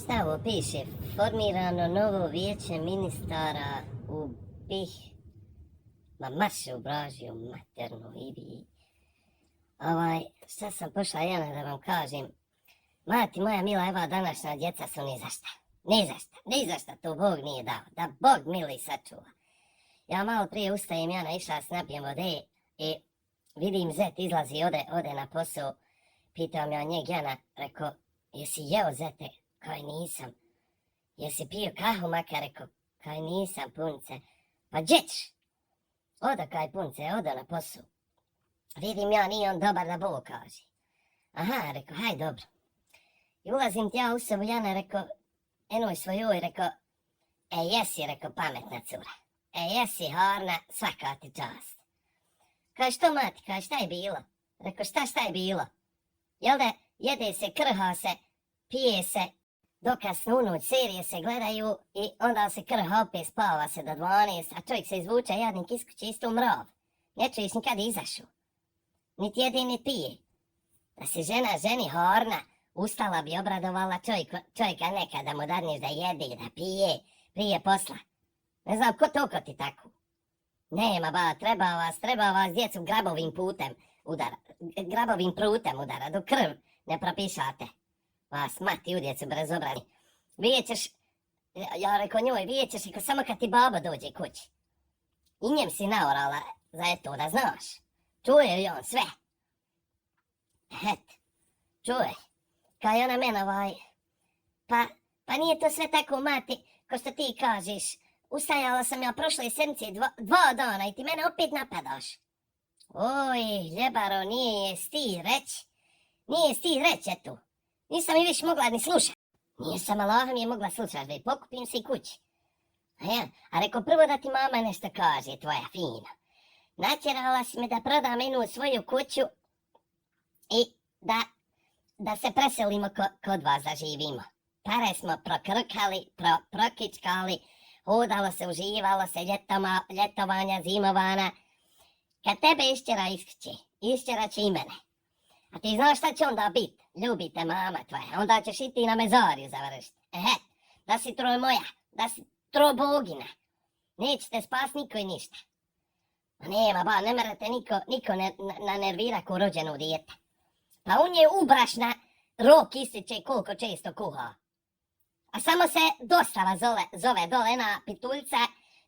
Šta ovo piše? Formirano novo vijeće ministara u BiH. Ma maše u Bražiju maternu i vi. Šta sam pošla Jana da vam kažem. Mati moja mila, eva današnja djeca su ni za šta. Ni za šta to Bog nije dao. Da Bog mili sačuva. Ja malo prije ustajem, Jana išla s napijem vode i vidim zet izlazi, ode na posao. Pitao me o njeg Jana, rekao, jesi jeo zete? Kaj nisam. Jesi pio kahu makar? Rekao, kaj nisam punce. Pa gdje ćeš? Odo kaj punce, odo na posao. Vidim ja, nije on dobar da Bog kaže. Aha, rekao, haj dobro. I ulazim ja u sobu, Jana, rekao, enoj svojoj, rekao, jesi, rekao, pametna cura. Jesi, harna, svaka ti čast. Kaj što mati, kaj šta je bilo? Rekao, šta je bilo? Jel da jede se, krha se, pije se, dokasno unoć, serije se gledaju i onda se krha opet, spava se do 12, a čovjek se izvuče jadnik iz kuće isto u mrav. Ne čuješ nikad izašao. Niti jede, ni pije. Da se žena ženi harna, ustala bi obradovala čovjeka nekad da mu dadneš da jede, da pije, prije posla. Ne znam ko to ti tako. Nema ba, treba vas djecu grabovim putem udara, dok krv ne propišate. Vas mati u djecu brezobrani. Vidjet ćeš, ja rekao njoj, vidjet ćeš samo kad ti baba dođe kući. I njem si naorala za eto da znaš. Čuje li on sve? Čuje. Kaj ona mena pa nije to sve tako mati, ko što ti kažeš. Ustajala sam ja prošle sedmice 2 dana i ti mene opet napadaš. Oj, ljebaro, nije sti reći, eto. Nisam i više mogla ni slušat. Nisam, Allah mi je mogla slušat, da pokupim se i kući. A rekao prvo da ti mama nešto kaže, tvoja fina. Natjerala si me da prodam jednu svoju kuću i da se preselimo kod vas da živimo. Pare smo prokrkali, prokičkali, hodalo se, uživalo se, ljetovanja, zimovana. Kad tebe išćera iz kuće, išćera će i mene. A ti znaš šta će onda bit? Ljubite mama tvoja, onda ćeš i ti na mezariju završiti. Da si moja, da si bogina. Nećete spas niko i ništa. Nema ba, ne merete niko nanervira ko rođeno dijete. Pa on je ubrašna, rok ističe koliko često kuha. A samo se dostava zove dole na pituljca,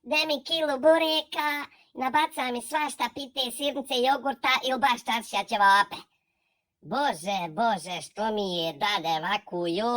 daj mi kilu bureka, nabacaj mi svašta, pite, sirnice, jogurta ili baš čaršija ćevape. Bože, što mi je dade vaku, joj.